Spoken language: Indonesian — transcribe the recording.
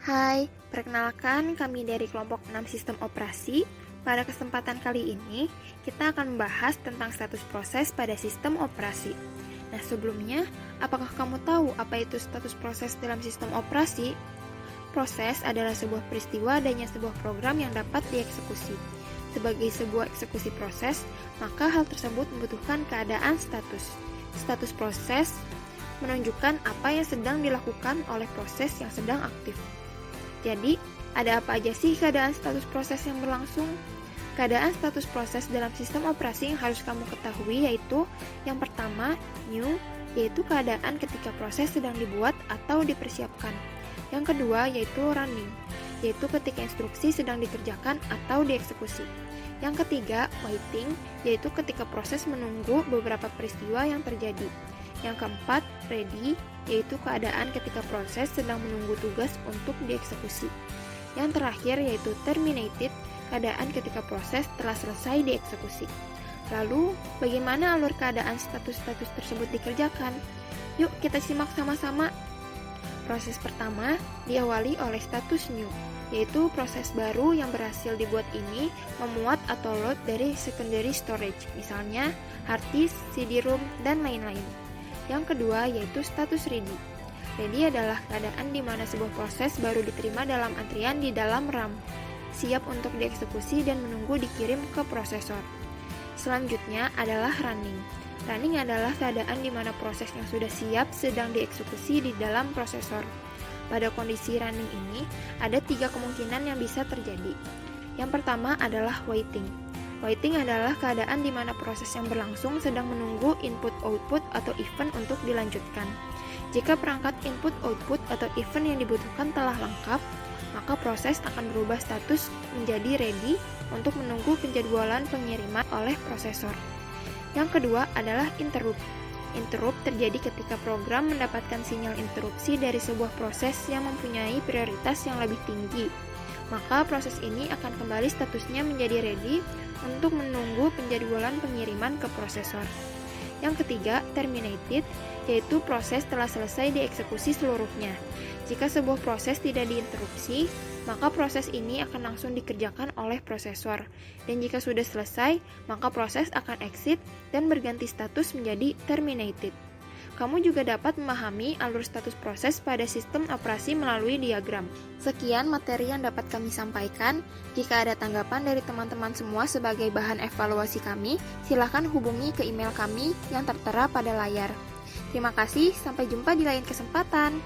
Hai, perkenalkan kami dari kelompok 6 sistem operasi. Pada kesempatan kali ini, kita akan membahas tentang status proses pada sistem operasi. Nah, sebelumnya, apakah kamu tahu apa itu status proses dalam sistem operasi? Proses adalah sebuah peristiwa adanya sebuah program yang dapat dieksekusi. Sebagai sebuah eksekusi proses, maka hal tersebut membutuhkan keadaan status. Status proses menunjukkan apa yang sedang dilakukan oleh proses yang sedang aktif. Jadi, ada apa aja sih keadaan status proses yang berlangsung? Keadaan status proses dalam sistem operasi yang harus kamu ketahui yaitu yang pertama, new, yaitu keadaan ketika proses sedang dibuat atau dipersiapkan. Yang kedua, yaitu running, yaitu ketika instruksi sedang dikerjakan atau dieksekusi. Yang ketiga, waiting, yaitu ketika proses menunggu beberapa peristiwa yang terjadi. Yang keempat, ready, yaitu keadaan ketika proses sedang menunggu tugas untuk dieksekusi. Yang terakhir yaitu terminated, keadaan ketika proses telah selesai dieksekusi. Lalu, bagaimana alur keadaan status-status tersebut dikerjakan? Yuk kita simak sama-sama. Proses pertama diawali oleh status new, yaitu proses baru yang berhasil dibuat ini memuat atau load dari secondary storage, misalnya hard disk, CD-ROM, dan lain-lain. Yang kedua yaitu status ready. Ready adalah keadaan di mana sebuah proses baru diterima dalam antrian di dalam RAM, siap untuk dieksekusi dan menunggu dikirim ke prosesor. Selanjutnya adalah running. Running adalah keadaan di mana proses yang sudah siap sedang dieksekusi di dalam prosesor. Pada kondisi running ini, ada 3 kemungkinan yang bisa terjadi. Yang pertama adalah waiting. Waiting adalah keadaan di mana proses yang berlangsung sedang menunggu input-output atau event untuk dilanjutkan. Jika perangkat input-output atau event yang dibutuhkan telah lengkap, maka proses akan berubah status menjadi ready untuk menunggu penjadwalan pengiriman oleh prosesor. Yang kedua adalah interrupt. Interrupt terjadi ketika program mendapatkan sinyal interupsi dari sebuah proses yang mempunyai prioritas yang lebih tinggi. Maka proses ini akan kembali statusnya menjadi ready untuk menunggu penjadwalan pengiriman ke prosesor. Yang ketiga, terminated, yaitu proses telah selesai dieksekusi seluruhnya. Jika sebuah proses tidak diinterupsi, maka proses ini akan langsung dikerjakan oleh prosesor. Dan jika sudah selesai, maka proses akan exit dan berganti status menjadi terminated. Kamu juga dapat memahami alur status proses pada sistem operasi melalui diagram. Sekian materi yang dapat kami sampaikan. Jika ada tanggapan dari teman-teman semua sebagai bahan evaluasi kami, silakan hubungi ke email kami yang tertera pada layar. Terima kasih, sampai jumpa di lain kesempatan.